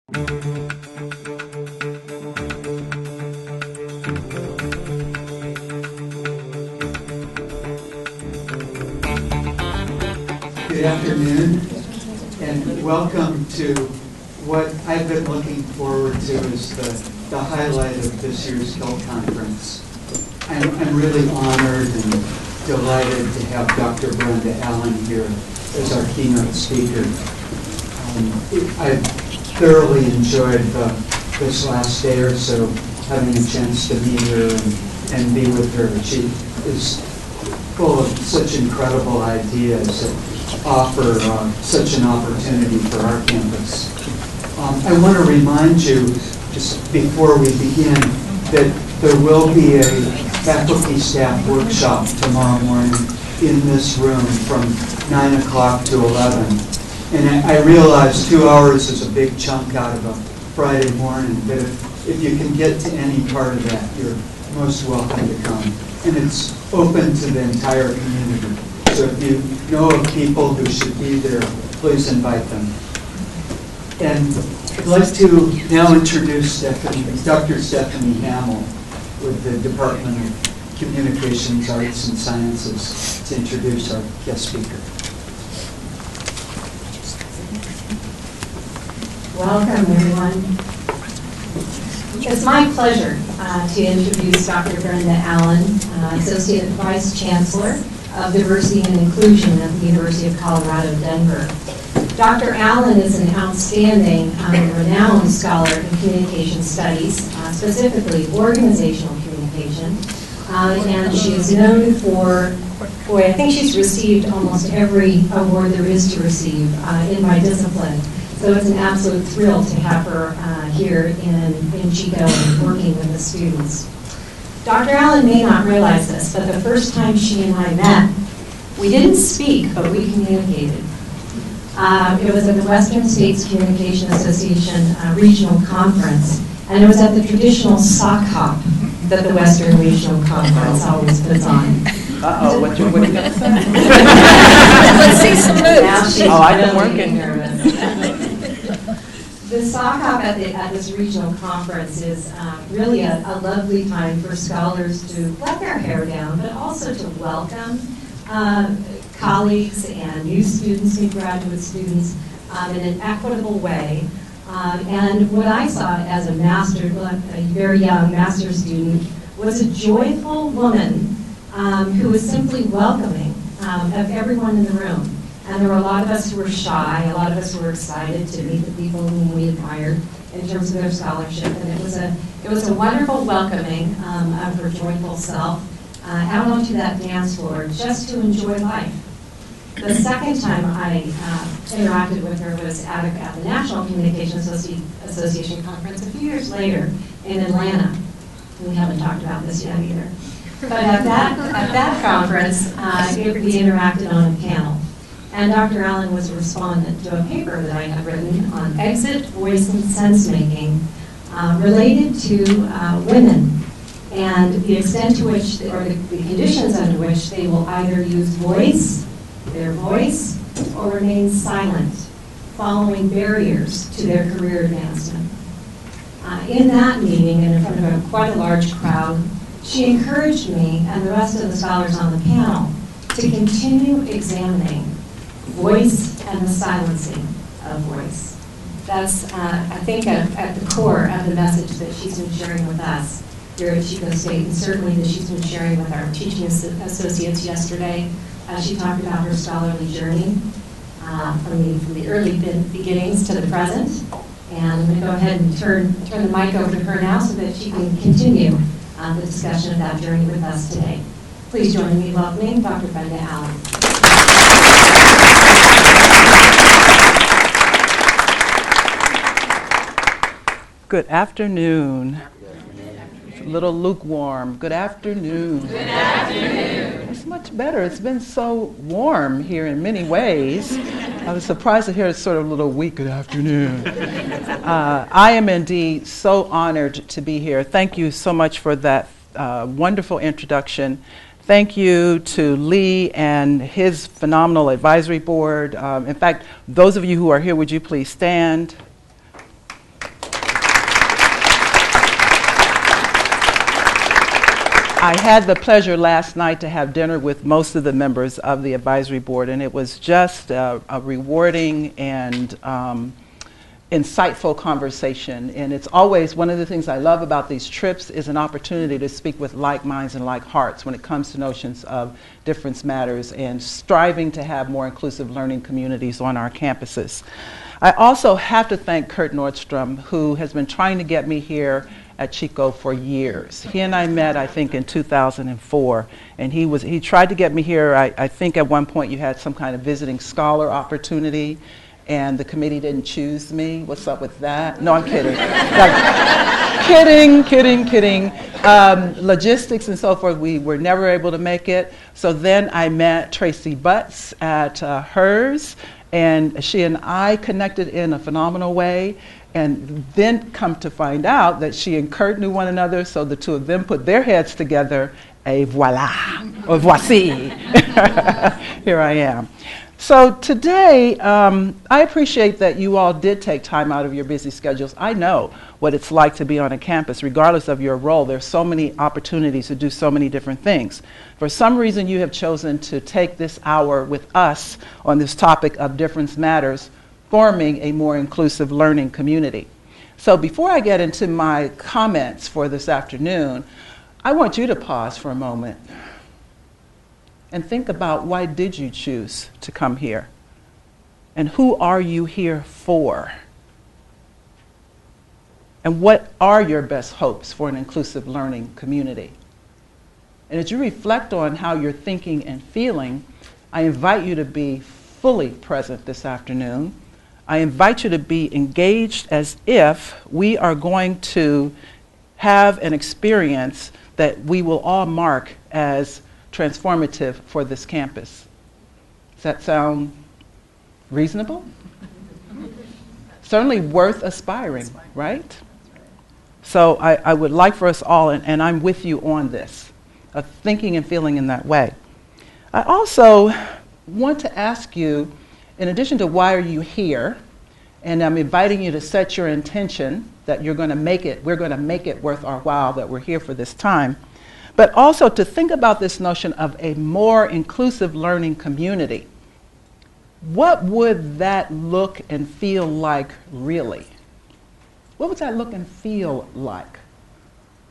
Good afternoon, and welcome to what I've been looking forward to as the highlight of this year's CELT conference. I'm really honored and delighted to have Dr. Brenda Allen here as our keynote speaker. I've thoroughly enjoyed this last day or so, having a chance to meet her and be with her. She is full of such incredible ideas that offer such an opportunity for our campus. I want to remind you, just before we begin, that there will be a faculty staff workshop tomorrow morning in this room from 9 o'clock to 11. And I realize 2 hours is a big chunk out of a Friday morning, but if you can get to any part of that, you're most welcome to come. And it's open to the entire community. So if you know of people who should be there, please invite them. And I'd like to now introduce Dr. Stephanie Hamill with the Department of Communications, Arts, and Sciences to introduce our guest speaker. Welcome, everyone. It's my pleasure to introduce Dr. Brenda Allen, Associate Vice Chancellor of Diversity and Inclusion at the University of Colorado, Denver. Dr. Allen is an outstanding and renowned scholar in communication studies, specifically organizational communication, and she is known for, I think she's received almost every award there is to receive in my discipline. So it's an absolute thrill to have her here in Chico and working with the students. Dr. Allen may not realize this, but the first time she and I met, we didn't speak, but we communicated. It was at the Western States Communication Association Regional Conference, and it was at the traditional sock hop that the Western Regional Conference always puts on. Uh-oh, what you going to say? Let's see some moves. I've been working. Nervous. The sock hop at this regional conference is really a lovely time for scholars to let their hair down, but also to welcome colleagues and new students, new graduate students in an equitable way. And what I saw as a very young master's student was a joyful woman who was simply welcoming of everyone in the room. And there were a lot of us who were shy, a lot of us who were excited to meet the people whom we admired in terms of their scholarship. And it was a wonderful welcoming of her joyful self out onto that dance floor just to enjoy life. The second time I interacted with her was at the National Communication Association Conference a few years later in Atlanta. We haven't talked about this yet either. But at that conference, we interacted on a panel. And Dr. Allen was a respondent to a paper that I had written on exit, voice, and sense-making related to women and the extent to which, or the conditions under which they will either use their voice, or remain silent following barriers to their career advancement. In that meeting, and in front of quite a large crowd, she encouraged me and the rest of the scholars on the panel to continue examining voice and the silencing of voice. That's, I think, at the core of the message that she's been sharing with us here at Chico State, and certainly that she's been sharing with our teaching associates yesterday. She talked about her scholarly journey from the early beginnings to the present. And I'm going to go ahead and turn the mic over to her now so that she can continue the discussion of that journey with us today. Please join me in welcoming Dr. Brenda Allen. Good afternoon. It's a little lukewarm. Good afternoon. Good afternoon. It's much better. It's been so warm here in many ways. I was surprised to hear it's sort of a little weak. Good afternoon. I am indeed so honored to be here. Thank you so much for that wonderful introduction. Thank you to Lee and his phenomenal advisory board. In fact, those of you who are here, would you please stand? I had the pleasure last night to have dinner with most of the members of the advisory board, and it was just a rewarding and insightful conversation. And it's always one of the things I love about these trips is an opportunity to speak with like minds and like hearts when it comes to notions of difference matters and striving to have more inclusive learning communities on our campuses. I also have to thank Kurt Nordstrom, who has been trying to get me here at Chico for years. He and I met, I think, in 2004, and he tried to get me here. I think at one point you had some kind of visiting scholar opportunity, and the committee didn't choose me. What's up with that? No, I'm kidding. Kidding. Logistics and so forth, we were never able to make it. So then I met Tracy Butts at hers, and she and I connected in a phenomenal way. And then come to find out that she and Kurt knew one another, so the two of them put their heads together, et voila, or voici. Here I am. So today, I appreciate that you all did take time out of your busy schedules. I know what it's like to be on a campus, regardless of your role. There's so many opportunities to do so many different things. For some reason, you have chosen to take this hour with us on this topic of difference matters, forming a more inclusive learning community. So before I get into my comments for this afternoon, I want you to pause for a moment and think about, why did you choose to come here? And who are you here for? And what are your best hopes for an inclusive learning community? And as you reflect on how you're thinking and feeling, I invite you to be fully present this afternoon. I invite you to be engaged as if we are going to have an experience that we will all mark as transformative for this campus. Does that sound reasonable? Certainly worth aspiring, right? So I would like for us all, and I'm with you on this, of thinking and feeling in that way. I also want to ask you, in addition to why are you here, and I'm inviting you to set your intention that we're going to make it worth our while that we're here for this time, but also to think about this notion of a more inclusive learning community. What would that look and feel like really? What would that look and feel like?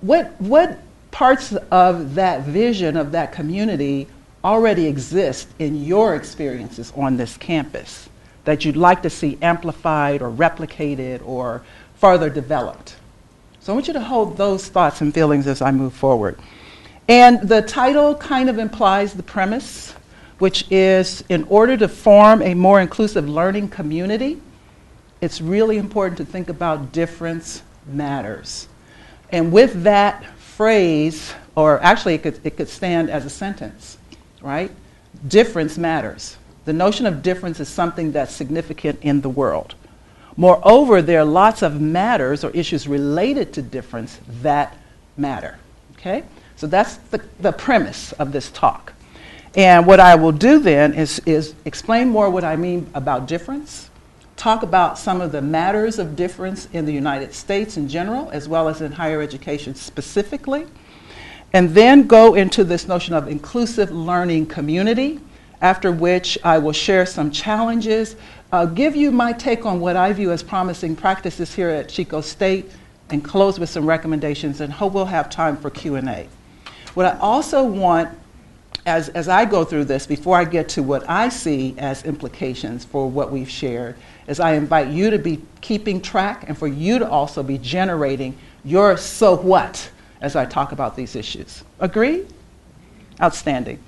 What parts of that vision of that community already exist in your experiences on this campus that you'd like to see amplified or replicated or further developed? So I want you to hold those thoughts and feelings as I move forward. And the title kind of implies the premise, which is, in order to form a more inclusive learning community, it's really important to think about difference matters. And with that phrase, or actually it could stand as a sentence, right? Difference matters. The notion of difference is something that's significant in the world. Moreover, there are lots of matters or issues related to difference that matter, okay? So that's the premise of this talk. And what I will do then is explain more what I mean about difference, talk about some of the matters of difference in the United States in general, as well as in higher education specifically, and then go into this notion of inclusive learning community, after which I will share some challenges, give you my take on what I view as promising practices here at Chico State, and close with some recommendations, and hope we'll have time for Q&A. What I also want, as I go through this, before I get to what I see as implications for what we've shared, is I invite you to be keeping track and for you to also be generating your so what as I talk about these issues. Agree? Outstanding.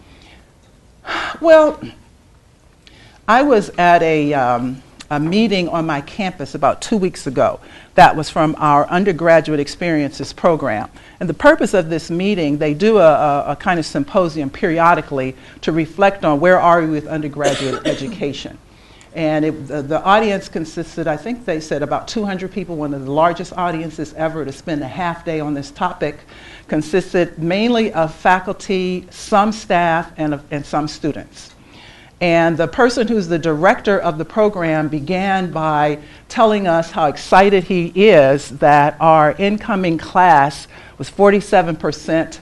Well, I was at a meeting on my campus about 2 weeks ago that was from our undergraduate experiences program. And the purpose of this meeting, they do a kind of symposium periodically to reflect on where are we with undergraduate education. And the audience consisted, I think they said, about 200 people, one of the largest audiences ever to spend a half day on this topic, consisted mainly of faculty, some staff, and some students. And the person who's the director of the program began by telling us how excited he is that our incoming class was 47%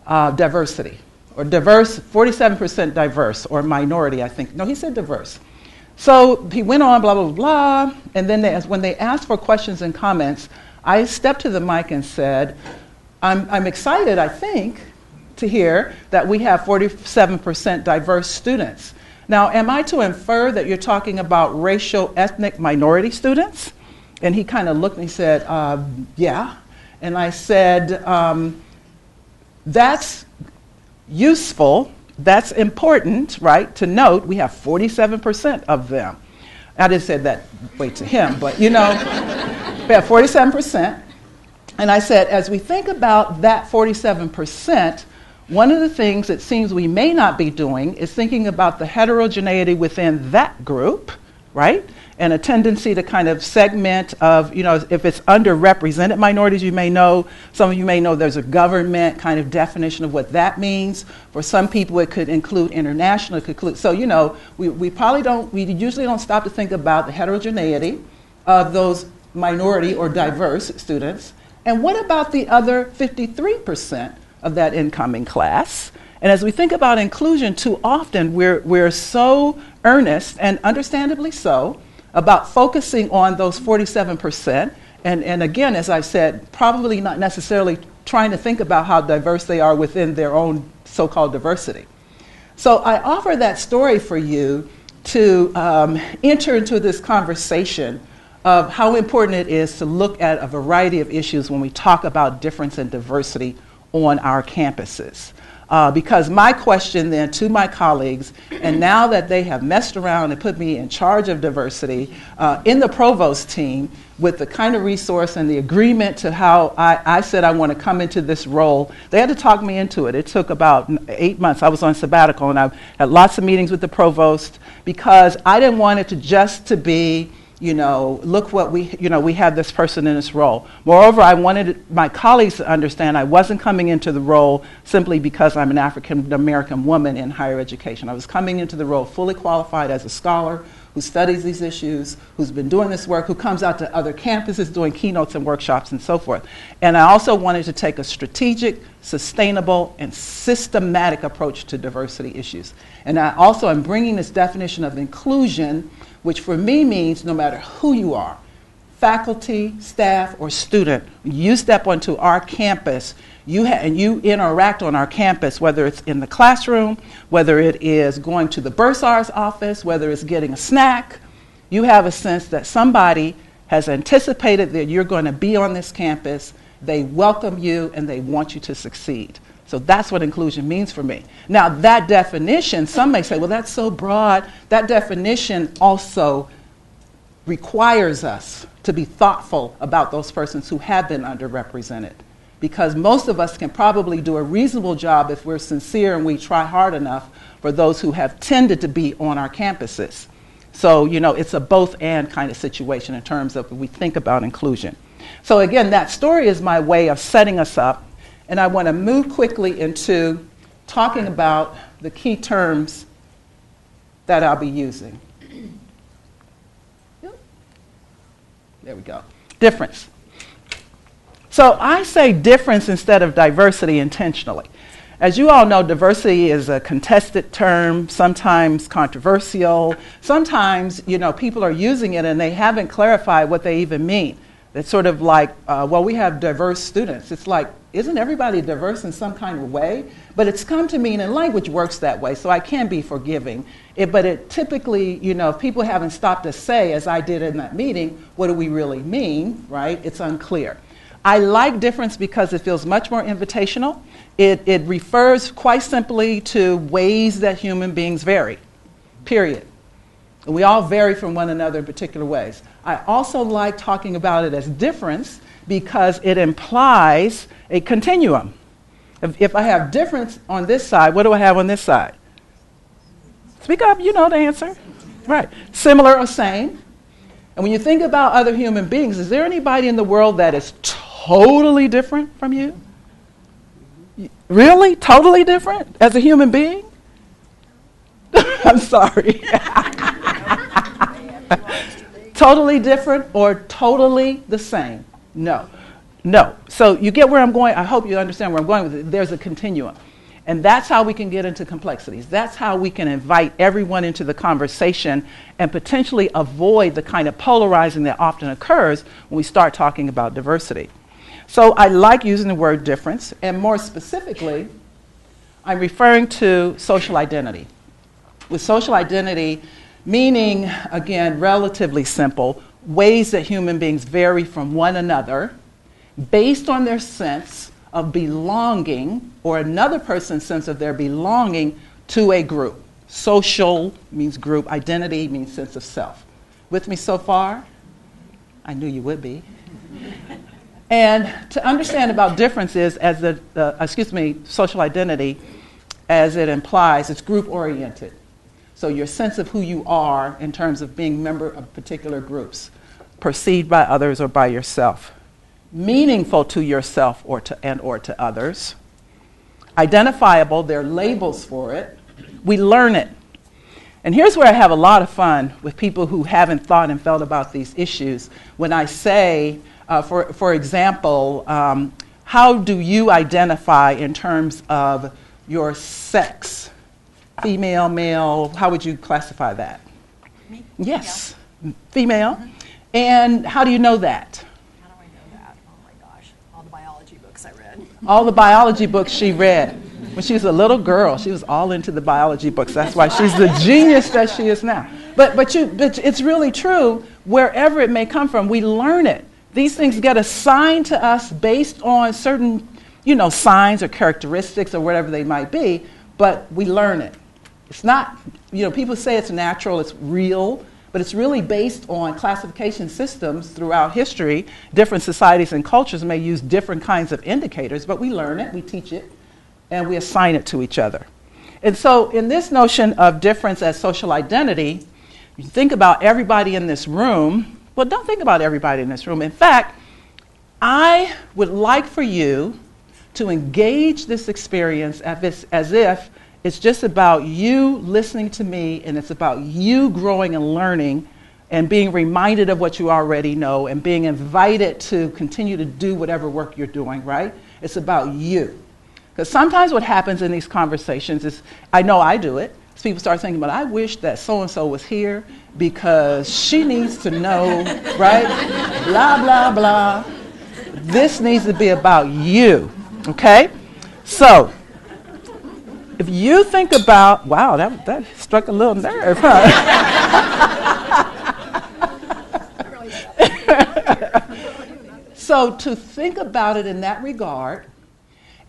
diversity, or diverse, 47% diverse, or minority, I think. No, he said diverse. So he went on, blah, blah, blah, and then when they asked for questions and comments, I stepped to the mic and said, I'm excited, I think, to hear that we have 47% diverse students. Now, am I to infer that you're talking about racial, ethnic minority students? And he kind of looked and he said, yeah. And I said, that's useful, that's important, right, to note we have 47% of them. I didn't say that way to him, but we have 47%. And I said, as we think about that 47%, one of the things it seems we may not be doing is thinking about the heterogeneity within that group, right? And a tendency to kind of segment of, if it's underrepresented minorities, some of you may know there's a government kind of definition of what that means. For some people, it could include international, it could include, so, we usually don't stop to think about the heterogeneity of those minority or diverse students. And what about the other 53% of that incoming class? And as we think about inclusion, too often we're so earnest, and understandably so, about focusing on those 47%. And again, as I said, probably not necessarily trying to think about how diverse they are within their own so-called diversity. So I offer that story for you to enter into this conversation of how important it is to look at a variety of issues when we talk about difference and diversity on our campuses. Because my question then to my colleagues, and now that they have messed around and put me in charge of diversity in the provost team with the kind of resource and the agreement to how I said I want to come into this role, they had to talk me into it. It took about 8 months. I was on sabbatical and I had lots of meetings with the provost because I didn't want it to be, look what we have this person in this role. Moreover, I wanted my colleagues to understand I wasn't coming into the role simply because I'm an African American woman in higher education. I was coming into the role fully qualified as a scholar who studies these issues, who's been doing this work, who comes out to other campuses doing keynotes and workshops and so forth. And I also wanted to take a strategic, sustainable, and systematic approach to diversity issues. And I also am bringing this definition of inclusion, which for me means no matter who you are, faculty, staff, or student, you step onto our campus, and you interact on our campus, whether it's in the classroom, whether it is going to the bursar's office, whether it's getting a snack, you have a sense that somebody has anticipated that you're going to be on this campus, they welcome you, and they want you to succeed. So that's what inclusion means for me. Now, that definition, some may say, well, that's so broad. That definition also requires us to be thoughtful about those persons who have been underrepresented. Because most of us can probably do a reasonable job if we're sincere and we try hard enough for those who have tended to be on our campuses. So, it's a both and kind of situation in terms of when we think about inclusion. So again, that story is my way of setting us up. And I want to move quickly into talking about the key terms that I'll be using. There we go. Difference. So I say difference instead of diversity intentionally. As you all know, diversity is a contested term, sometimes controversial. Sometimes, people are using it and they haven't clarified what they even mean. It's sort of like, we have diverse students. It's like, isn't everybody diverse in some kind of way? But it's come to mean, and language works that way, so I can be forgiving. But it typically, if people haven't stopped to say, as I did in that meeting, what do we really mean, right? It's unclear. I like difference because it feels much more invitational. It refers quite simply to ways that human beings vary, period. And we all vary from one another in particular ways. I also like talking about it as difference because it implies a continuum. If I have difference on this side, what do I have on this side? Speak up, you know the answer. Right. Similar or same. And when you think about other human beings, is there anybody in the world that is totally different from you? Really? Totally different as a human being? I'm sorry. Totally different or totally the same? No. No. So you get where I'm going? I hope you understand where I'm going with it. There's a continuum. And that's how we can get into complexities. That's how we can invite everyone into the conversation and potentially avoid the kind of polarizing that often occurs when we start talking about diversity. So I like using the word difference, and more specifically, I'm referring to social identity. With social identity, meaning, again, relatively simple, ways that human beings vary from one another based on their sense of belonging, or another person's sense of their belonging to a group. Social means group, identity means sense of self. With me so far? I knew you would be. And to understand about differences as social identity, as it implies, it's group-oriented. So your sense of who you are in terms of being a member of particular groups, perceived by others or by yourself. Meaningful to yourself or to others. Identifiable, there are labels for it. We learn it. And here's where I have a lot of fun with people who haven't thought and felt about these issues. When I say, for example, how do you identify in terms of your sex? Female, male, how would you classify that? Me? Yes, female. Mm-hmm. And how do you know that? All the biology books she read. When she was a little girl, she was all into the biology books. That's why she's the genius that she is now. But it's really true, wherever it may come from, we learn it. These things get assigned to us based on certain, signs or characteristics or whatever they might be, but we learn it. It's not, people say it's natural, it's real, but it's really based on classification systems throughout history. Different societies and cultures may use different kinds of indicators, but we learn it, we teach it, and we assign it to each other. And so in this notion of difference as social identity, you think about everybody in this room. Well, don't think about everybody in this room. In fact, I would like for you to engage this experience as if it's just about you listening to me, and it's about you growing and learning and being reminded of what you already know and being invited to continue to do whatever work you're doing, right? It's about you. Because sometimes what happens in these conversations is, I know I do it, is people start thinking, but I wish that so-and-so was here because she needs to know, right? Blah, blah, blah. This needs to be about you, okay? So, if you think about, wow, that struck a little nerve, huh? So to think about it in that regard,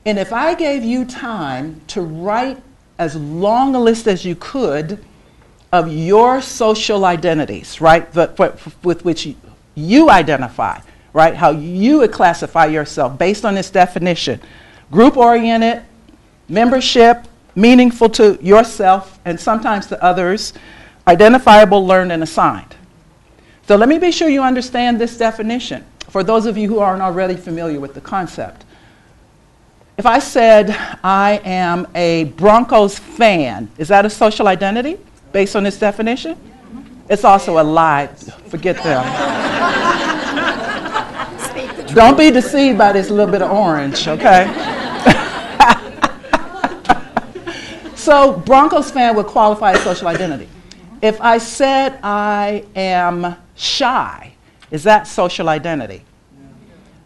and if I gave you time to write as long a list as you could of your social identities, right, with which you identify, right, how you would classify yourself based on this definition, group-oriented, membership, meaningful to yourself and sometimes to others, identifiable, learned, and assigned. So let me be sure you understand this definition for those of you who aren't already familiar with the concept. If I said I am a Broncos fan, is that a social identity based on this definition? It's also a lie. Forget them. Don't be deceived by this little bit of orange, okay? So Broncos fan would qualify as social identity. If I said I am shy, is that social identity?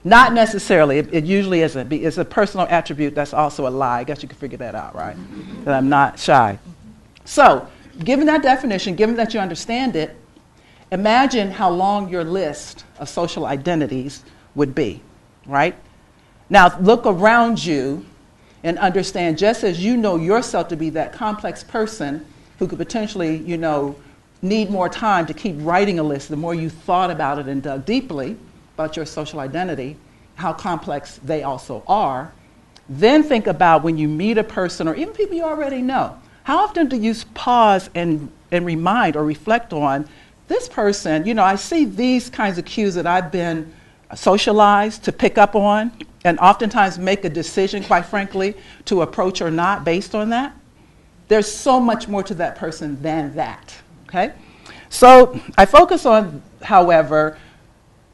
Not necessarily. It usually isn't. It's a personal attribute that's also a lie. I guess you can figure that out, right? That I'm not shy. So, given that definition, given that you understand it, imagine how long your list of social identities would be, right? Now, look around you and understand, just as you know yourself to be that complex person who could potentially, need more time to keep writing a list, the more you thought about it and dug deeply about your social identity, how complex they also are, then think about when you meet a person or even people you already know, how often do you pause and remind or reflect on this person, I see these kinds of cues that I've been socialized to pick up on, and oftentimes make a decision, quite frankly, to approach or not based on that. There's so much more to that person than that, okay? So I focus on, however,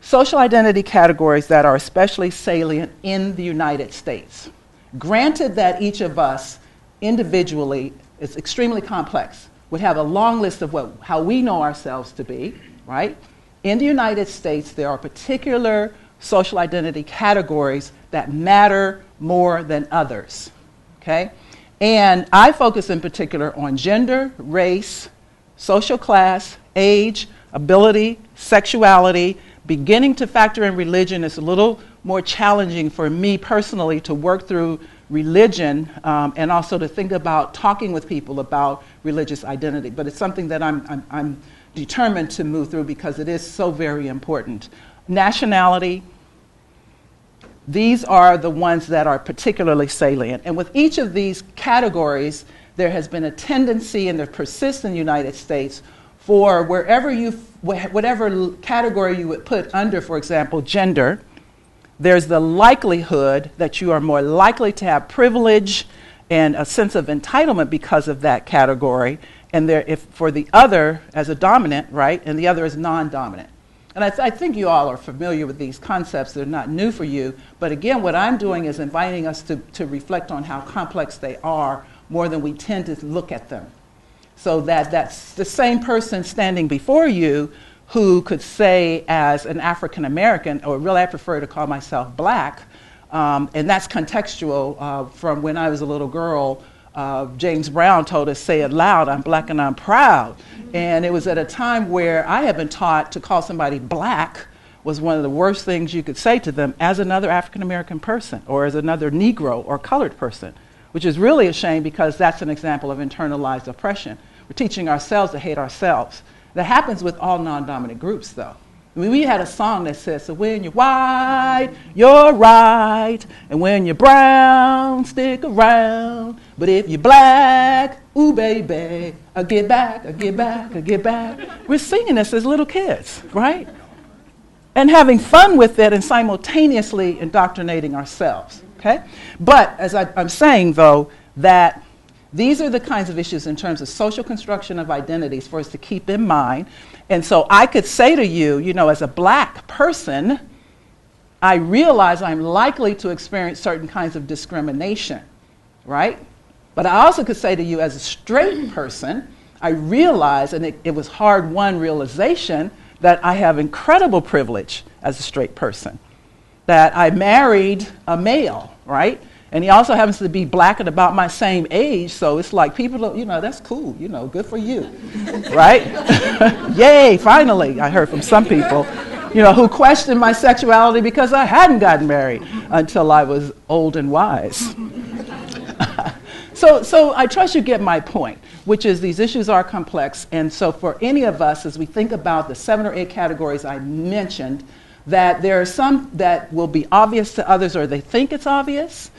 social identity categories that are especially salient in the United States. Granted that each of us individually is extremely complex, would have a long list of how we know ourselves to be, right? In the United States, there are particular social identity categories that matter more than others, okay? And I focus in particular on gender, race, social class, age, ability, sexuality. Beginning to factor in religion is a little more challenging for me personally to work through religion and also to think about talking with people about religious identity. But it's something that I'm determined to move through because it is so very important. Nationality, these are the ones that are particularly salient. And with each of these categories, there has been a tendency, and that persists in the United States, for whatever category you would put under, for example, gender, there's the likelihood that you are more likely to have privilege and a sense of entitlement because of that category, and if for the other as a dominant, right, and the other as non-dominant. And I think you all are familiar with these concepts. They're not new for you. But again, what I'm doing is inviting us to reflect on how complex they are more than we tend to look at them. So that's the same person standing before you who could say as an African American, or really I prefer to call myself black, and that's contextual from when I was a little girl. James Brown told us, say it loud, I'm black and I'm proud. And it was at a time where I had been taught to call somebody black was one of the worst things you could say to them as another African American person or as another Negro or colored person, which is really a shame because that's an example of internalized oppression. We're teaching ourselves to hate ourselves. That happens with all non-dominant groups, though. I mean, we had a song that says, so when you're white, you're right, and when you're brown, stick around. But if you're black, ooh, baby, I'll get back, I'll get back, I'll get back. We're singing this as little kids, right? And having fun with it and simultaneously indoctrinating ourselves, okay? But as I'm saying, though, that these are the kinds of issues in terms of social construction of identities for us to keep in mind. And so I could say to you, you know, as a black person, I realize I'm likely to experience certain kinds of discrimination, right? But I also could say to you as a straight person, I realize, and it was hard-won realization, that I have incredible privilege as a straight person, that I married a male, right? And he also happens to be black and about my same age, so it's like people, you know, that's cool, you know, good for you, right? Yay, finally, I heard from some people, you know, who questioned my sexuality because I hadn't gotten married until I was old and wise. So I trust you get my point, which is these issues are complex, and so for any of us, as we think about the 7 or 8 categories I mentioned, that there are some that will be obvious to others or they think it's obvious.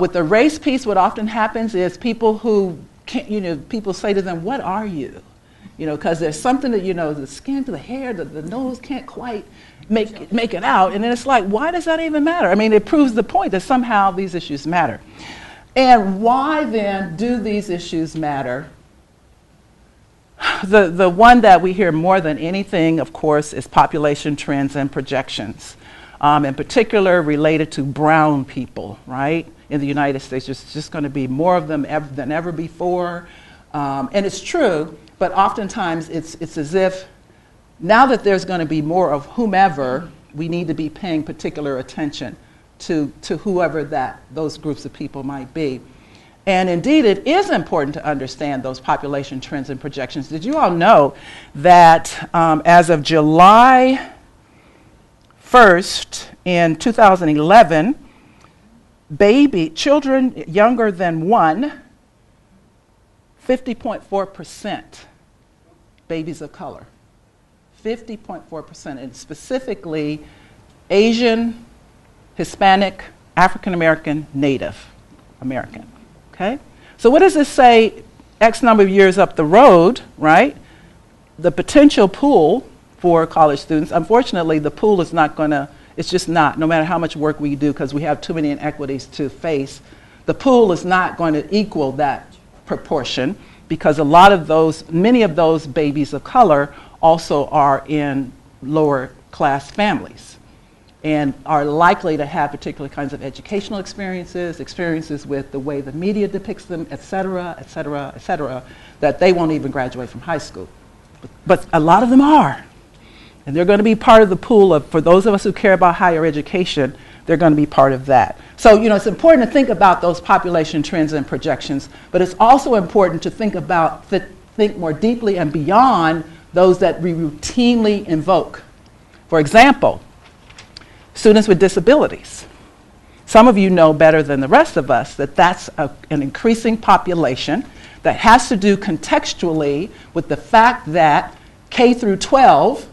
With the race piece, what often happens is people who can't, you know, people say to them, what are you? You know, because there's something that, you know, the skin to the hair, the nose can't quite make it out. And then it's like, why does that even matter? I mean, it proves the point that somehow these issues matter. And why then do these issues matter? The one that we hear more than anything, of course, is population trends and projections, in particular related to brown people, right? In the United States, there's just going to be more of them than ever before. And it's true, but oftentimes it's as if now that there's going to be more of whomever, we need to be paying particular attention to whoever those groups of people might be. And indeed, it is important to understand those population trends and projections. Did you all know that as of July 1st in 2011, children younger than 1, 50.4% babies of color. 50.4%, and specifically Asian, Hispanic, African American, Native American. Okay? So what does this say X number of years up the road, right? The potential pool for college students, unfortunately, the pool is not going to, it's just not, no matter how much work we do, because we have too many inequities to face, the pool is not going to equal that proportion because many of those babies of color also are in lower class families and are likely to have particular kinds of educational experiences, experiences with the way the media depicts them, et cetera, et cetera, et cetera, that they won't even graduate from high school. But a lot of them are. And they're going to be part of the pool of, for those of us who care about higher education, they're going to be part of that. So, you know, it's important to think about those population trends and projections, but it's also important to think more deeply and beyond those that we routinely invoke. For example, students with disabilities. Some of you know better than the rest of us that that's an increasing population that has to do contextually with the fact that K through 12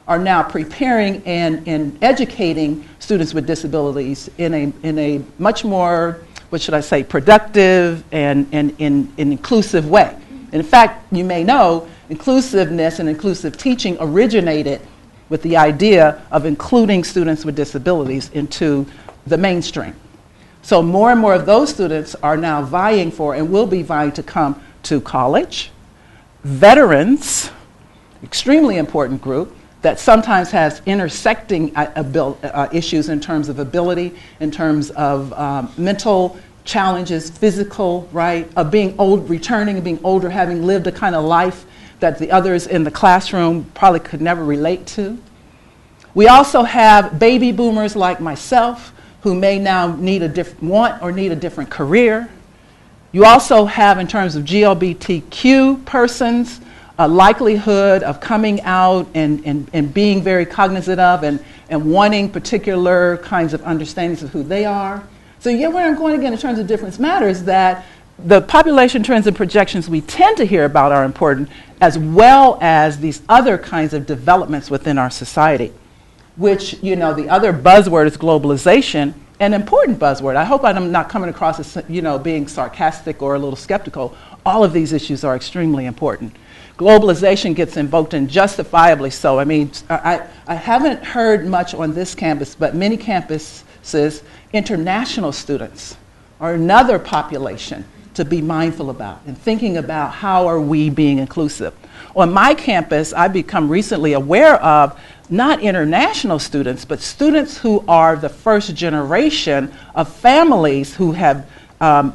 are now preparing and educating students with disabilities in a much more, what should I say, productive and inclusive way. In fact, you may know, inclusiveness and inclusive teaching originated with the idea of including students with disabilities into the mainstream. So more and more of those students are now vying for and will be vying to come to college. Veterans, extremely important group, that sometimes has intersecting issues in terms of ability, in terms of mental challenges, physical, right, of being old, returning and being older, having lived a kind of life that the others in the classroom probably could never relate to. We also have baby boomers like myself who may now need want or need a different career. You also have, in terms of GLBTQ persons, a likelihood of coming out and being very cognizant of and wanting particular kinds of understandings of who they are. So you get where I'm going again in terms of difference matters, that the population trends and projections we tend to hear about are important, as well as these other kinds of developments within our society, which, you know, the other buzzword is globalization, an important buzzword. I hope I'm not coming across as, you know, being sarcastic or a little skeptical. All of these issues are extremely important. Globalization gets invoked, and justifiably so. I mean, I haven't heard much on this campus, but many campuses, international students are another population to be mindful about and thinking about how are we being inclusive. On my campus, I've become recently aware of not international students, but students who are the first generation of families who have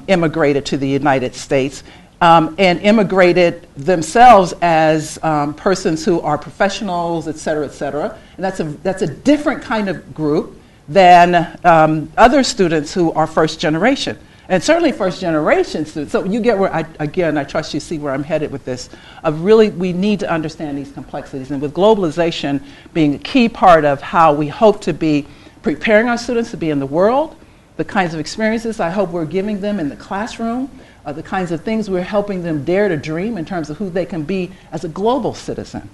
immigrated to the United States and immigrated themselves as persons who are professionals, et cetera, et cetera. And that's a different kind of group than other students who are first generation. And certainly first generation students. So you get where, I trust you see where I'm headed with this. Really, we need to understand these complexities. And with globalization being a key part of how we hope to be preparing our students to be in the world, the kinds of experiences I hope we're giving them in the classroom, the kinds of things we're helping them dare to dream in terms of who they can be as a global citizen.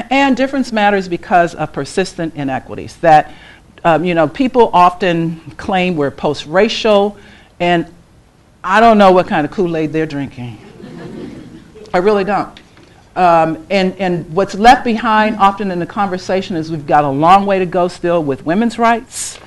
And difference matters because of persistent inequities that you know, people often claim we're post-racial, and I don't know what kind of Kool-Aid they're drinking. I really don't. And what's left behind often in the conversation is we've got a long way to go still with women's rights,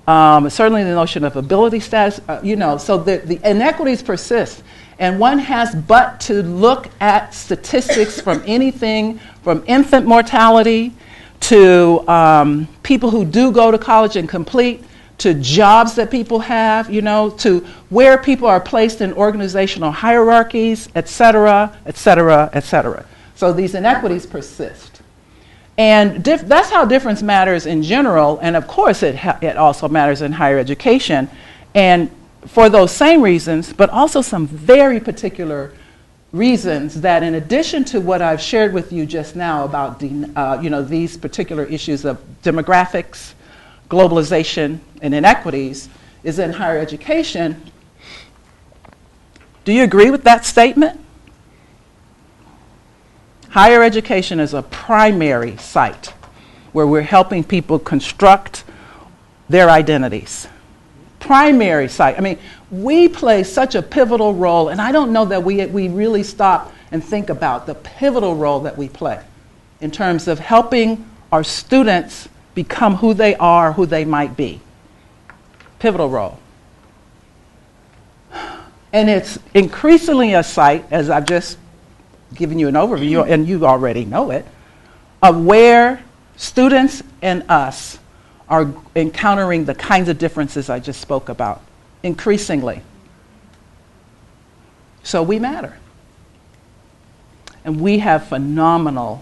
certainly the notion of ability status, you know, so the inequities persist. And one has but to look at statistics from anything from infant mortality to people who do go to college and complete, to jobs that people have, you know, to where people are placed in organizational hierarchies, et cetera, et cetera, et cetera. So these inequities persist. And that's how difference matters in general, and of course it also matters in higher education, and for those same reasons, but also some very particular reasons that, in addition to what I've shared with you just now about you know, these particular issues of demographics, globalization, and inequities, is in higher education. Do you agree with that statement? Higher education is a primary site where we're helping people construct their identities. Primary site. I mean, we play such a pivotal role, and I don't know that we really stop and think about the pivotal role that we play in terms of helping our students become who they are, who they might be. Pivotal role. And it's increasingly a site, as I've just given you an overview, and you already know it, of where Students and us are encountering the kinds of differences I just spoke about, increasingly. So we matter. And we have phenomenal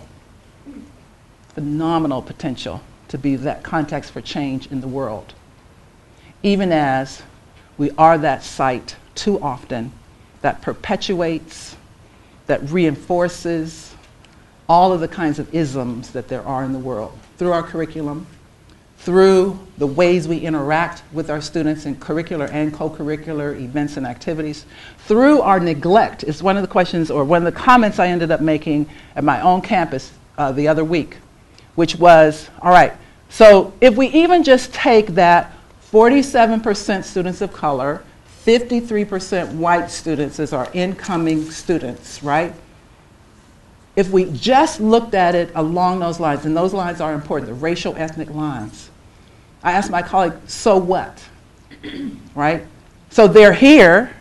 potential to be that context for change in the world, even as we are that site too often that perpetuates, that reinforces all of the kinds of isms that there are in the world through our curriculum, through the ways we interact with our students in curricular and co-curricular events and activities, through our neglect. Is one of the questions or one of the comments I ended up making at my own campus the other week, which was, all right, so if we even just take that 47% students of color, 53% white students as our incoming students, right? If we just looked at it along those lines, and those lines are important, the racial ethnic lines, I asked my colleague, so what? Right? So they're here.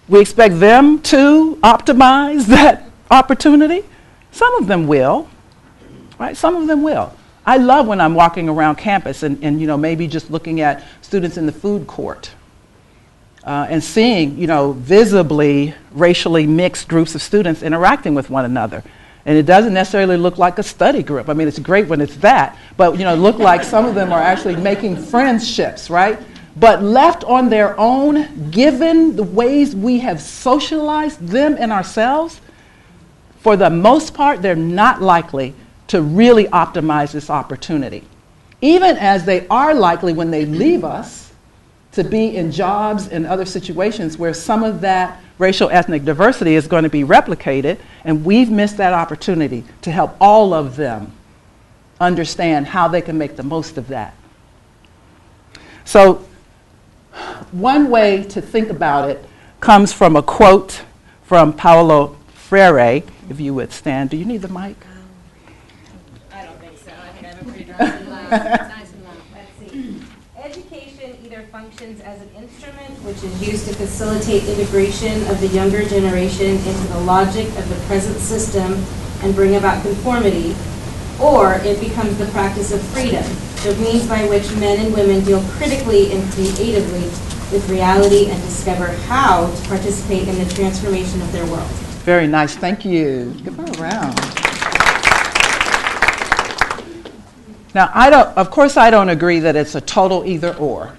We expect them to optimize that opportunity. Some of them will, right? Some of them will. I love when I'm walking around campus and maybe just looking at students in the food court and seeing, visibly racially mixed groups of students interacting with one another. And it doesn't necessarily look like a study group. I mean, it's great when it's that, but look like some of them are actually making friendships, right? But left on their own, given the ways we have socialized them and ourselves, for the most part, they're not likely to really optimize this opportunity. Even as they are likely when they leave us to be in jobs and other situations where some of that racial ethnic diversity is going to be replicated, and we've missed that opportunity to help all of them understand how they can make the most of that. So one way to think about it comes from a quote from Paulo Freire. If you would stand. Do you need the mic? I don't think so. I think I have a pretty dry line. Nice and long. Let's see. Education either functions as an instrument which is used to facilitate integration of the younger generation into the logic of the present system and bring about conformity, or it becomes the practice of freedom, the means by which men and women deal critically and creatively with reality and discover how to participate in the transformation of their world. Very nice, thank you. Give her a round. Now, of course I don't agree that it's a total either or.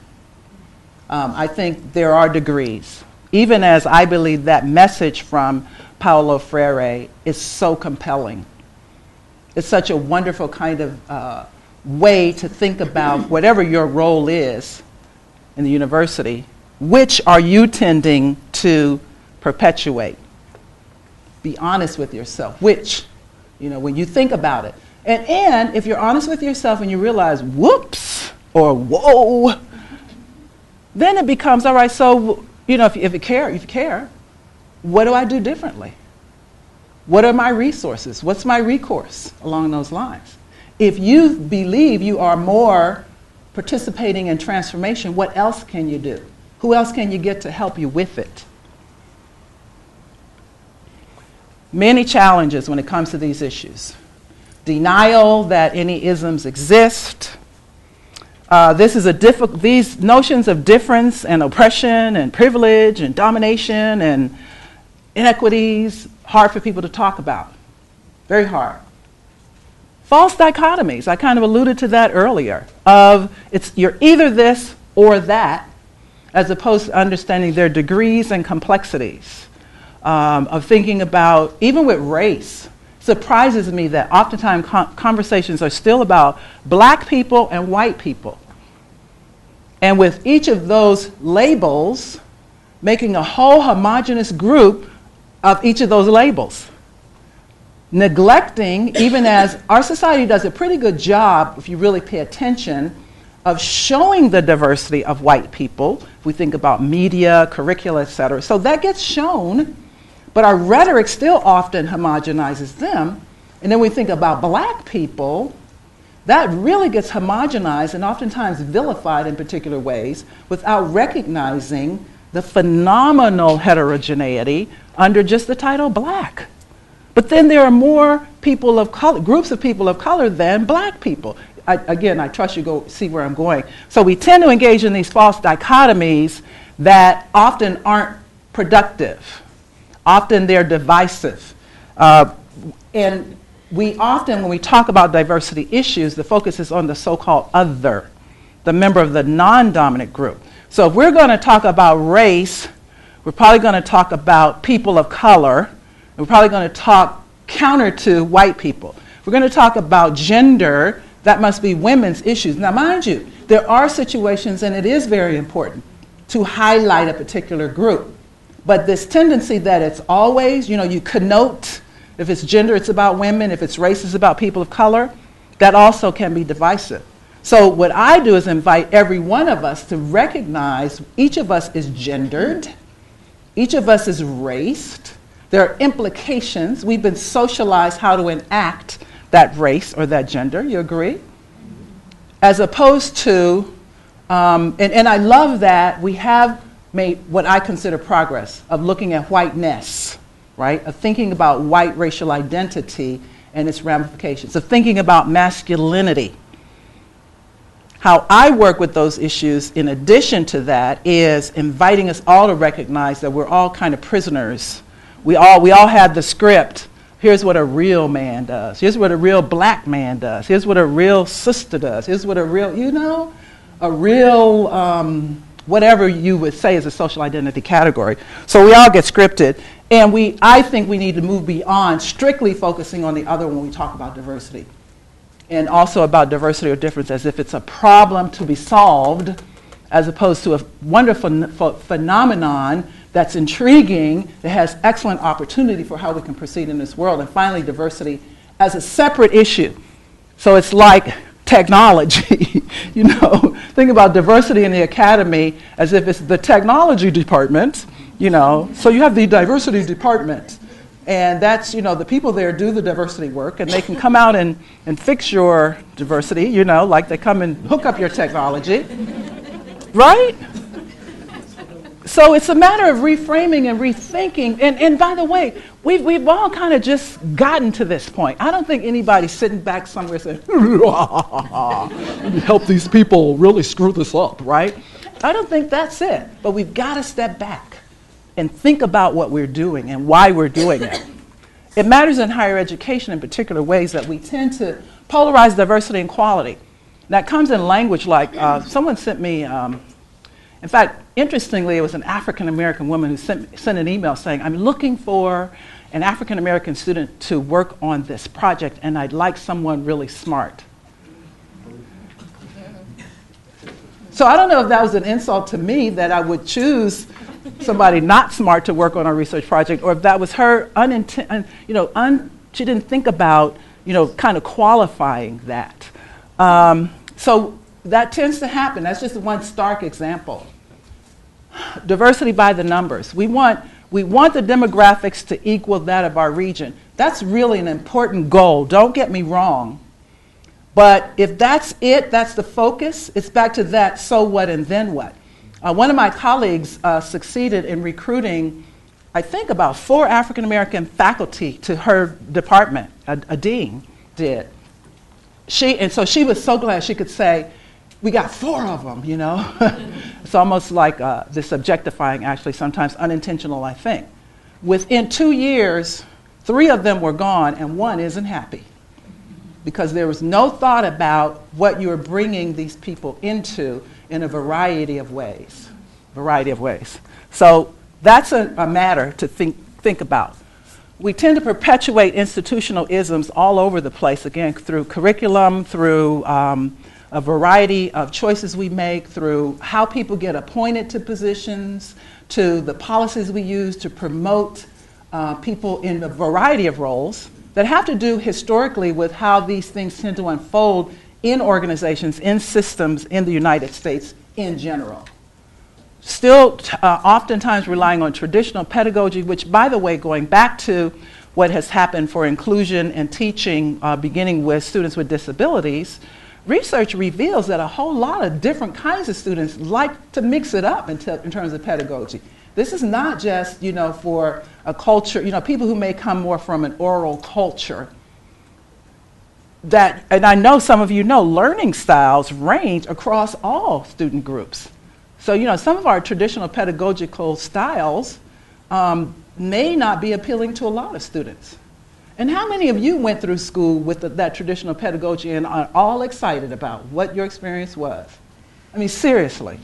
I think there are degrees, even as I believe that message from Paulo Freire is so compelling. It's such a wonderful kind of way to think about whatever your role is in the university, which are you tending to perpetuate? Be honest with yourself, which, when you think about it. And if you're honest with yourself and you realize, whoops, or whoa, then it becomes, all right, so, if you care, what do I do differently? What are my resources? What's my recourse along those lines? If you believe you are more participating in transformation, what else can you do? Who else can you get to help you with it? Many challenges when it comes to these issues. Denial that any isms exist. These notions of difference and oppression and privilege and domination and inequities, hard for people to talk about. Very hard. False dichotomies, I kind of alluded to that earlier, of you're either this or that, as opposed to understanding their degrees and complexities. Of thinking about, even with race, surprises me that oftentimes conversations are still about black people and white people. And with each of those labels, making a whole homogeneous group of each of those labels. Neglecting, even as our society does a pretty good job, if you really pay attention, of showing the diversity of white people. If we think about media, curricula, et cetera. So that gets shown. But our rhetoric still often homogenizes them. And then we think about black people, that really gets homogenized and oftentimes vilified in particular ways without recognizing the phenomenal heterogeneity under just the title black. But then there are more people of color, groups of people of color than black people. Again, I trust you go see where I'm going. So we tend to engage in these false dichotomies that often aren't productive. Often they're divisive. And we often, when we talk about diversity issues, the focus is on the so-called other, the member of the non-dominant group. So if we're going to talk about race, we're probably going to talk about people of color. We're probably going to talk counter to white people. We're going to talk about gender. That must be women's issues. Now, mind you, there are situations, and it is very important, to highlight a particular group. But this tendency that it's always, you connote, if it's gender, it's about women. If it's race, it's about people of color. That also can be divisive. So what I do is invite every one of us to recognize each of us is gendered. Each of us is raced. There are implications. We've been socialized how to enact that race or that gender. You agree? As opposed to, and I love that we have made what I consider progress of looking at whiteness, right? Of thinking about white racial identity and its ramifications, of thinking about masculinity. How I work with those issues, in addition to that, is inviting us all to recognize that we're all kind of prisoners. We all have the script. Here's what a real man does. Here's what a real black man does. Here's what a real sister does. Here's what a real, a real, whatever you would say is a social identity category. So we all get scripted. And I think we need to move beyond strictly focusing on the other when we talk about diversity. And also about diversity or difference as if it's a problem to be solved, as opposed to a wonderful phenomenon that's intriguing, that has excellent opportunity for how we can proceed in this world. And finally, diversity as a separate issue. So it's like technology, Think about diversity in the academy as if it's the technology department, So you have the diversity department. And that's, the people there do the diversity work, and they can come out and fix your diversity, like they come and hook up your technology, right? So it's a matter of reframing and rethinking. And by the way, we've all kind of just gotten to this point. I don't think anybody's sitting back somewhere saying, help these people really screw this up, right? I don't think that's it. But we've got to step back and think about what we're doing and why we're doing it. It matters in higher education in particular ways that we tend to polarize diversity and quality. That comes in language like, someone sent me, in fact, interestingly, it was an African-American woman who sent an email saying, I'm looking for an African-American student to work on this project, and I'd like someone really smart. So I don't know if that was an insult to me that I would choose somebody not smart to work on our research project, or if that was her she didn't think about, kind of qualifying that. So that tends to happen. That's just one stark example. Diversity by the numbers. We want the demographics to equal that of our region. That's really an important goal. Don't get me wrong. But if that's it, that's the focus, it's back to that so what and then what. One of my colleagues succeeded in recruiting, I think, about 4 African-American faculty to her department. A dean did. And so she was so glad she could say, we got 4 of them, It's almost like this objectifying, actually, sometimes unintentional, I think. Within 2 years, 3 of them were gone, and 1 isn't happy. Because there was no thought about what you were bringing these people into in a variety of ways. So that's a matter to think about. We tend to perpetuate institutional isms all over the place, again, through curriculum, through a variety of choices we make, through how people get appointed to positions, to the policies we use to promote people in a variety of roles that have to do historically with how these things tend to unfold in organizations, in systems, in the United States in general. Still oftentimes relying on traditional pedagogy, which, by the way, going back to what has happened for inclusion and teaching, beginning with students with disabilities, research reveals that a whole lot of different kinds of students like to mix it up in terms of pedagogy. This is not just, for a culture, people who may come more from an oral culture. And I know some of you know, learning styles range across all student groups. So, some of our traditional pedagogical styles may not be appealing to a lot of students. And how many of you went through school with that traditional pedagogy and are all excited about what your experience was? I mean, seriously,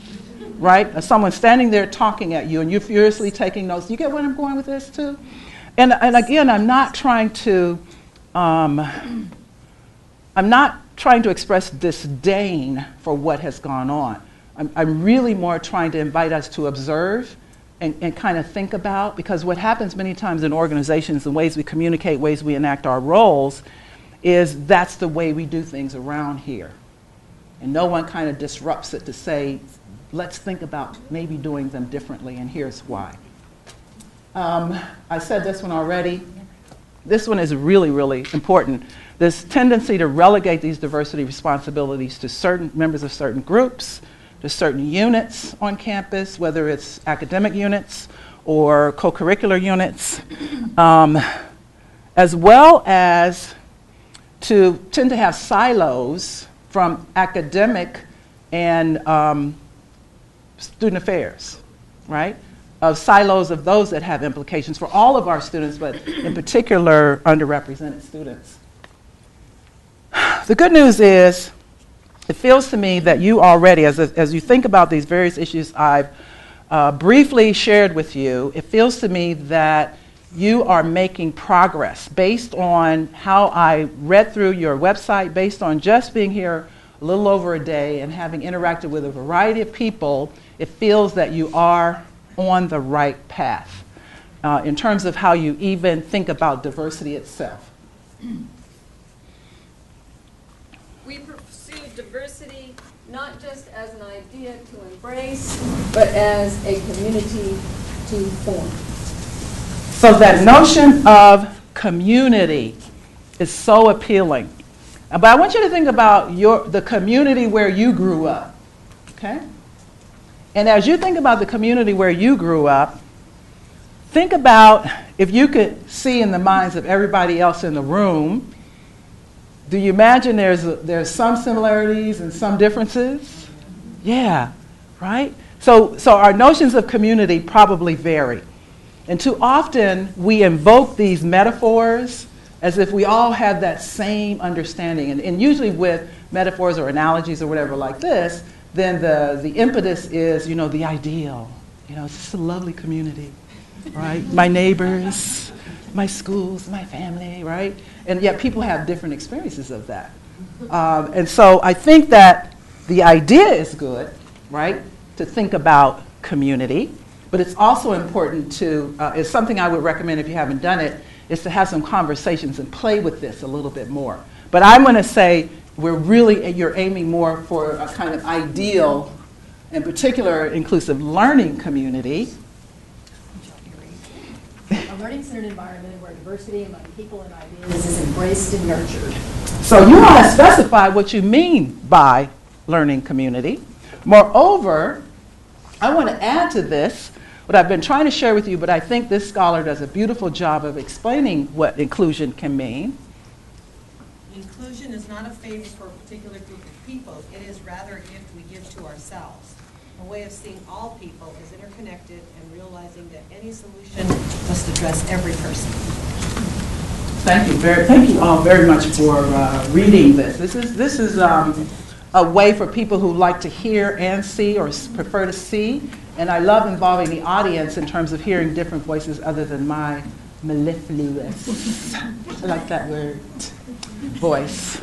right? As someone standing there talking at you and you're furiously taking notes. You get where I'm going with this too? And again, I'm not trying to express disdain for what has gone on. I'm really more trying to invite us to observe and kind of think about, because what happens many times in organizations, the ways we communicate, ways we enact our roles, is that's the way we do things around here. And no one kind of disrupts it to say, let's think about maybe doing them differently, and here's why. I said this one already. This one is really, really important. This tendency to relegate these diversity responsibilities to certain members of certain groups, to certain units on campus, whether it's academic units or co-curricular units, as well as to tend to have silos from academic and student affairs, right? Of silos of those that have implications for all of our students, but in particular, underrepresented students. The good news is, it feels to me that you already, as you think about these various issues I've briefly shared with you, it feels to me that you are making progress based on how I read through your website, based on just being here a little over a day and having interacted with a variety of people. It feels that you are on the right path in terms of how you even think about diversity itself. We pursue diversity not just as an idea to embrace, but as a community to form. So that notion of community is so appealing. But I want you to think about the community where you grew up, okay? And as you think about the community where you grew up, think about if you could see in the minds of everybody else in the room. Do you imagine there's some similarities and some differences? Yeah, right? So our notions of community probably vary. And too often we invoke these metaphors as if we all have that same understanding. And usually with metaphors or analogies or whatever like this, then the impetus is, the ideal. It's just a lovely community, right? My neighbors, my schools, my family, right? And yet people have different experiences of that. And so I think that the idea is good, right, to think about community, but it's also important to, it's something I would recommend if you haven't done it, is to have some conversations and play with this a little bit more. But I'm going to say you're aiming more for a kind of ideal, in particular, inclusive learning community. A learning-centered environment where diversity among people and ideas is embraced and nurtured. So you want to specify what you mean by learning community. Moreover, I want to add to this what I've been trying to share with you, but I think this scholar does a beautiful job of explaining what inclusion can mean. Inclusion is not a favor for a particular group of people. It is rather a gift we give to ourselves. A way of seeing all people as interconnected and realizing that any solution must address every person. Thank you all very much for reading this. This is a way for people who like to hear and see or prefer to see. And I love involving the audience in terms of hearing different voices other than my mellifluous, I like that word, voice.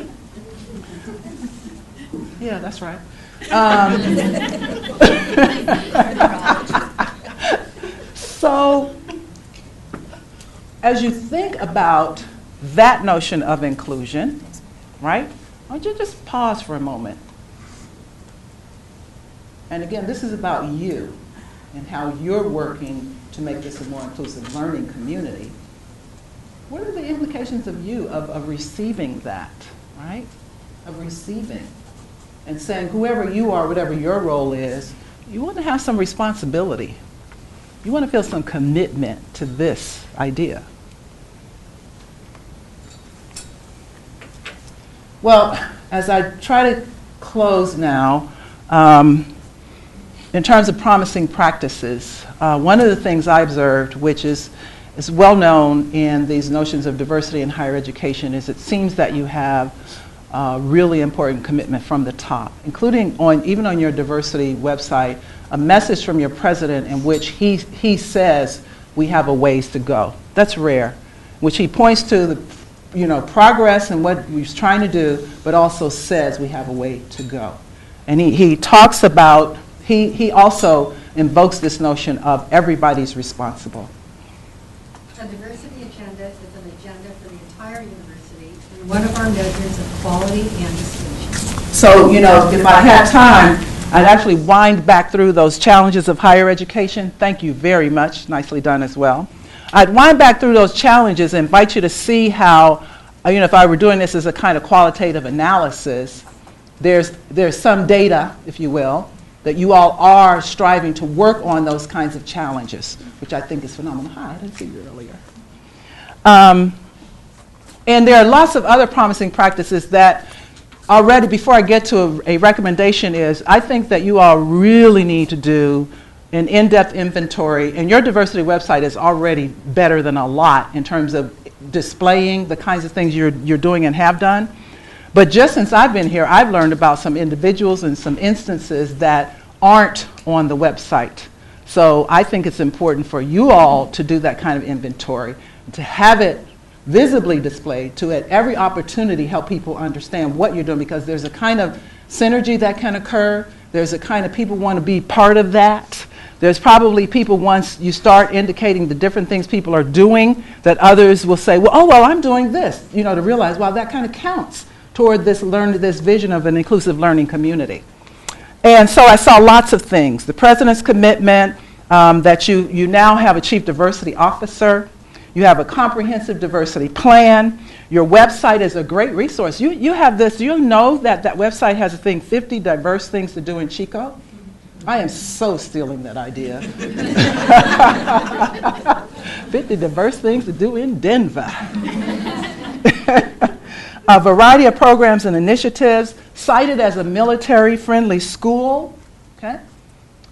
Yeah, that's right. So, as you think about that notion of inclusion, right, why don't you just pause for a moment. And again, this is about you and how you're working to make this a more inclusive learning community. What are the implications of you, of receiving that, right? Of receiving and saying whoever you are, whatever your role is, you want to have some responsibility You want to feel some commitment to this idea. Well, as I try to close now, in terms of promising practices, one of the things I observed, which is well known in these notions of diversity in higher education, is it seems that you have really important commitment from the top, including even on your diversity website, a message from your president in which he says we have a ways to go. That's rare, which he points to the progress and what he's trying to do, but also says we have a way to go. And he talks about, he also invokes this notion of everybody's responsible. A diversity agenda is an agenda for the entire university and one of our measures of quality and distinction. So, if I had time, I'd actually wind back through those challenges of higher education. Thank you very much. Nicely done as well. I'd wind back through those challenges and invite you to see how, if I were doing this as a kind of qualitative analysis, there's some data, if you will, that you all are striving to work on those kinds of challenges, which I think is phenomenal. Hi, I didn't see you earlier. And there are lots of other promising practices that already, before I get to a recommendation, I think that you all really need to do an in-depth inventory, and your diversity website is already better than a lot in terms of displaying the kinds of things you're doing and have done. But just since I've been here, I've learned about some individuals and some instances that aren't on the website. So I think it's important for you all to do that kind of inventory, to have it visibly displayed, to at every opportunity help people understand what you're doing, because there's a kind of synergy that can occur. There's a kind of people want to be part of that. There's probably people, once you start indicating the different things people are doing, that others will say, well, I'm doing this, to realize, wow, that kind of counts toward this vision of an inclusive learning community. And so I saw lots of things. The president's commitment, that you now have a chief diversity officer. You have a comprehensive diversity plan. Your website is a great resource. You have this, you know that website has a thing, 50 diverse things to do in Chico? I am so stealing that idea. 50 diverse things to do in Denver. A variety of programs and initiatives, cited as a military-friendly school. Okay?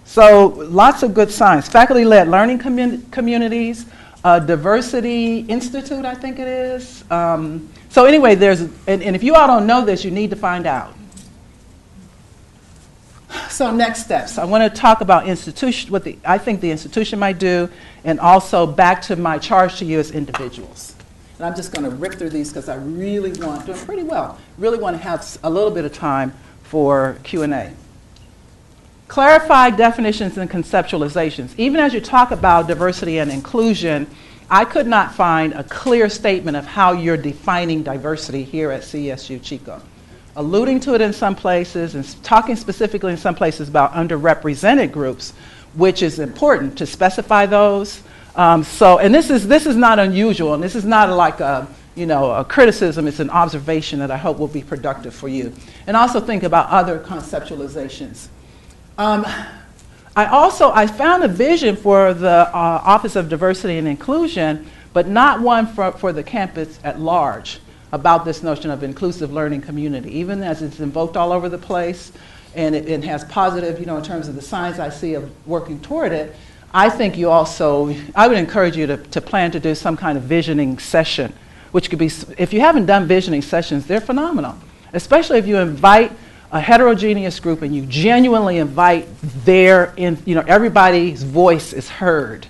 So lots of good signs. Faculty-led learning communities, Diversity Institute, I think it is. So anyway, and if you all don't know this, you need to find out. So next steps. I want to talk about what I think the institution might do, and also back to my charge to you as individuals. And I'm just going to rip through these because I really want, doing pretty well, really want to have a little bit of time for Q&A. Clarify definitions and conceptualizations. Even as you talk about diversity and inclusion, I could not find a clear statement of how you're defining diversity here at CSU Chico. Alluding to it in some places and talking specifically in some places about underrepresented groups, which is important to specify those. And this is not unusual, and this is not like a criticism. It's an observation that I hope will be productive for you. And also think about other conceptualizations. I found a vision for the Office of Diversity and Inclusion, but not one for the campus at large, about this notion of inclusive learning community, even as it's invoked all over the place, and it has positive, in terms of the signs I see of working toward it. I think I would encourage you to plan to do some kind of visioning session, which could be, if you haven't done visioning sessions, they're phenomenal, especially if you invite a heterogeneous group and you genuinely invite everybody's voice is heard.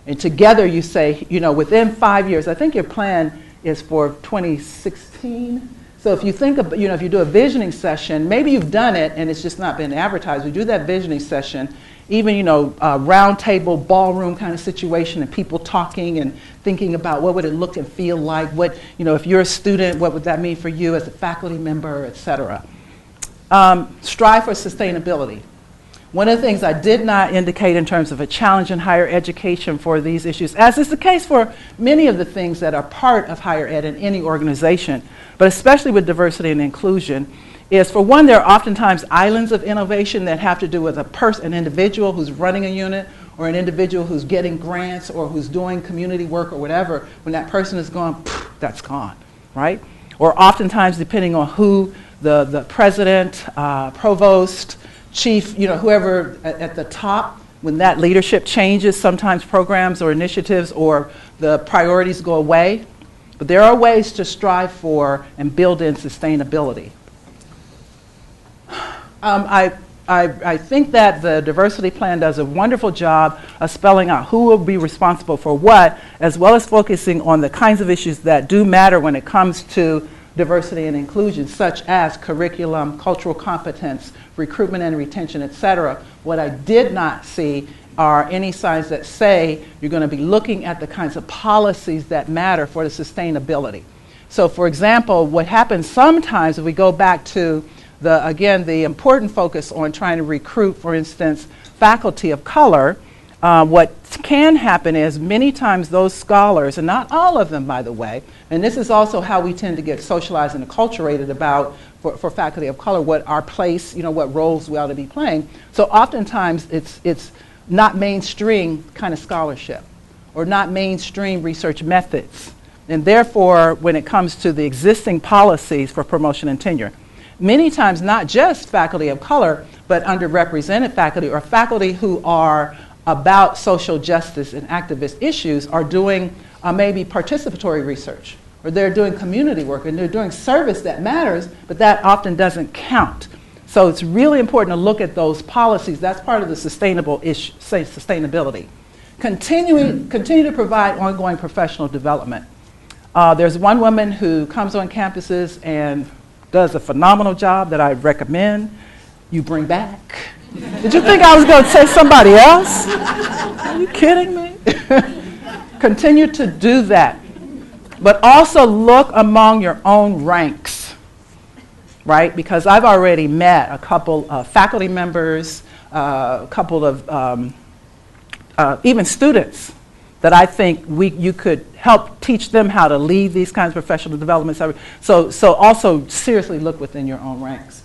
And together you say, within 5 years, I think your plan is for 2016. So if you think of, if you do a visioning session, maybe you've done it and it's just not been advertised. We do that visioning session, even, a round table, ballroom kind of situation, and people talking and thinking about what would it look and feel like, what, if you're a student, what would that mean for you as a faculty member, et cetera. Strive for sustainability. One of the things I did not indicate in terms of a challenge in higher education for these issues, as is the case for many of the things that are part of higher ed in any organization, but especially with diversity and inclusion, is, for one, there are oftentimes islands of innovation that have to do with an individual who's running a unit, or an individual who's getting grants or who's doing community work or whatever, when that person is gone, that's gone, right? Or oftentimes, depending on who the president, provost, chief, whoever at the top, when that leadership changes, sometimes programs or initiatives or the priorities go away. But there are ways to strive for and build in sustainability. I think that the diversity plan does a wonderful job of spelling out who will be responsible for what, as well as focusing on the kinds of issues that do matter when it comes to diversity and inclusion, such as curriculum, cultural competence, recruitment and retention, et cetera. What I did not see are any signs that say you're going to be looking at the kinds of policies that matter for the sustainability. So, for example, what happens sometimes if we go back to the important focus on trying to recruit, for instance, faculty of color, what can happen is many times those scholars, and not all of them, by the way, and this is also how we tend to get socialized and acculturated about, for faculty of color, what our place, what roles we ought to be playing. So oftentimes it's not mainstream kind of scholarship or not mainstream research methods. And therefore, when it comes to the existing policies for promotion and tenure, many times not just faculty of color, but underrepresented faculty or faculty who are about social justice and activist issues are doing maybe participatory research, or they're doing community work, and they're doing service that matters, but that often doesn't count. So it's really important to look at those policies. That's part of the sustainability. Continue to provide ongoing professional development. There's one woman who comes on campuses and does a phenomenal job that I recommend you bring back. Did you think I was going to say somebody else? Are you kidding me? Continue to do that. But also look among your own ranks, right? Because I've already met a couple of faculty members, a couple of even students that I think you could help teach them how to lead these kinds of professional developments. So also seriously look within your own ranks.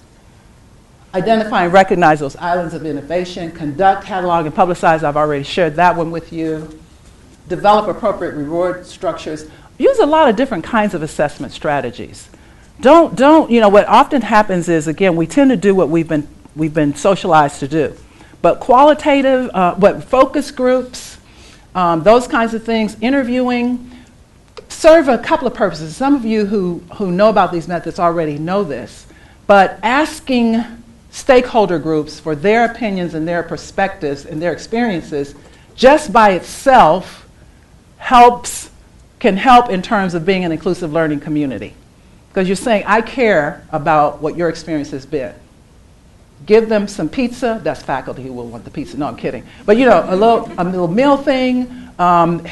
Identify and recognize those islands of innovation. Conduct, catalog, and publicize. I've already shared that one with you. Develop appropriate reward structures. Use a lot of different kinds of assessment strategies. Don't, what often happens is, again, we tend to do what we've been socialized to do. But qualitative, focus groups, those kinds of things, interviewing, serve a couple of purposes. Some of you who know about these methods already know this, but asking stakeholder groups for their opinions and their perspectives and their experiences just by itself can help in terms of being an inclusive learning community. Because you're saying, I care about what your experience has been. Give them some pizza. That's faculty who will want the pizza. No, I'm kidding. But a little meal thing.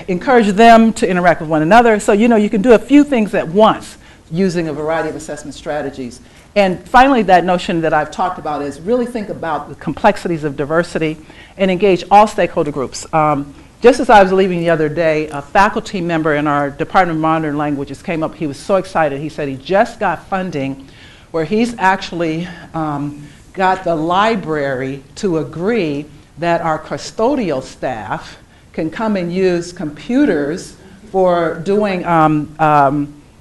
Encourage them to interact with one another. So you can do a few things at once using a variety of assessment strategies. And finally, that notion that I've talked about is really think about the complexities of diversity and engage all stakeholder groups. Just as I was leaving the other day, a faculty member in our Department of Modern Languages came up. He was so excited. He said he just got funding where he's actually got the library to agree that our custodial staff can come and use computers for doing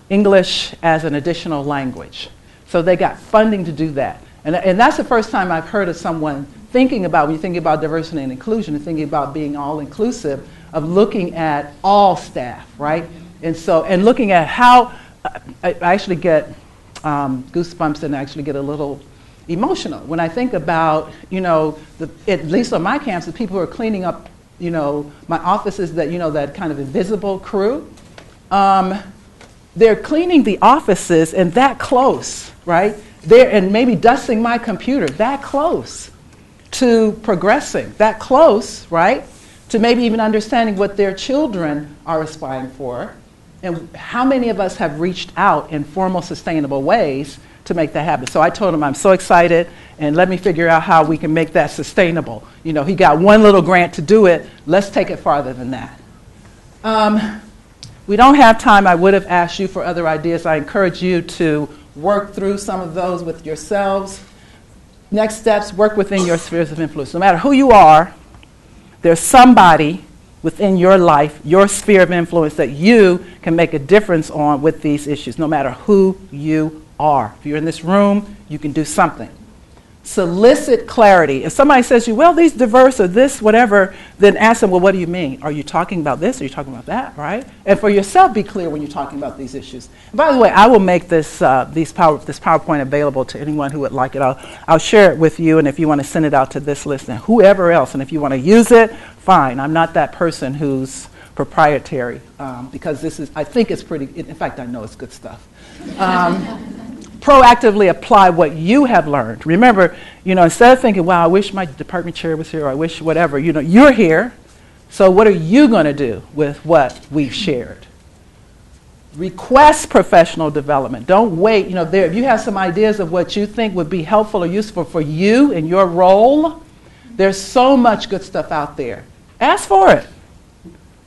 English as an additional language. So they got funding to do that. And that's the first time I've heard of someone thinking about, when you think about diversity and inclusion, and thinking about being all inclusive, of looking at all staff, right? And looking at how, I actually get goosebumps and I actually get a little emotional when I think about, at least on my campus, the people who are cleaning up, my offices, that kind of invisible crew. They're cleaning the offices and that close, right? And maybe dusting my computer, that close to progressing, that close, right? To maybe even understanding what their children are aspiring for. And how many of us have reached out in formal, sustainable ways to make that happen? So I told him I'm so excited, and let me figure out how we can make that sustainable. He got one little grant to do it. Let's take it farther than that. We don't have time. I would have asked you for other ideas. I encourage you to work through some of those with yourselves. Next steps, work within your spheres of influence. No matter who you are, There's somebody within your life, your sphere of influence, that you can make a difference on with these issues, no matter who you are. If you're in this room, you can do something. Solicit clarity. If somebody says to you, well, these diverse or this, whatever, then ask them, well, what do you mean? Are you talking about this? Are you talking about that, right? And for yourself, be clear when you're talking about these issues. And by the way, I will make this PowerPoint available to anyone who would like it. I'll share it with you, and if you want to send it out to this list and whoever else, and if you want to use it, fine. I'm not that person who's proprietary, because this is, I think it's pretty, in fact, I know it's good stuff. Proactively apply what you have learned. Remember, instead of thinking, wow, I wish my department chair was here, or I wish whatever, you're here. So what are you going to do with what we've shared? Request professional development. Don't wait. If you have some ideas of what you think would be helpful or useful for you in your role, there's so much good stuff out there. Ask for it.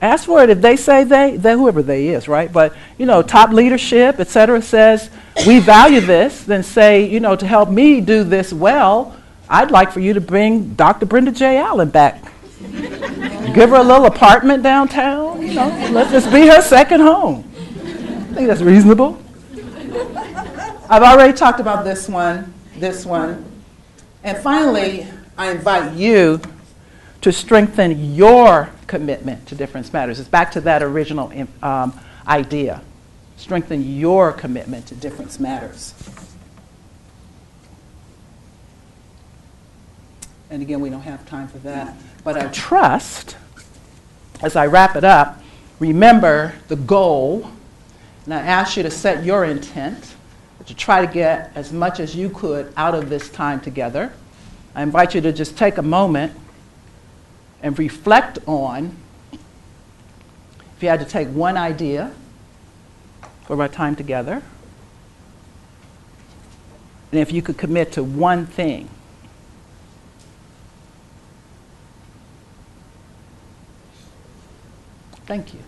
Ask for it. If they say they whoever they is, right? But, top leadership, et cetera, says, we value this, then say, to help me do this well, I'd like for you to bring Dr. Brenda J. Allen back. Give her a little apartment downtown, let this be her second home. I think that's reasonable. I've already talked about this one. And finally, I invite you to strengthen your commitment to difference matters. It's back to that original idea. Strengthen your commitment to difference matters. And again, we don't have time for that. But I trust, as I wrap it up, remember the goal. And I ask you to set your intent to try to get as much as you could out of this time together. I invite you to just take a moment and reflect on, if you had to take one idea for our time together, and if you could commit to one thing. Thank you.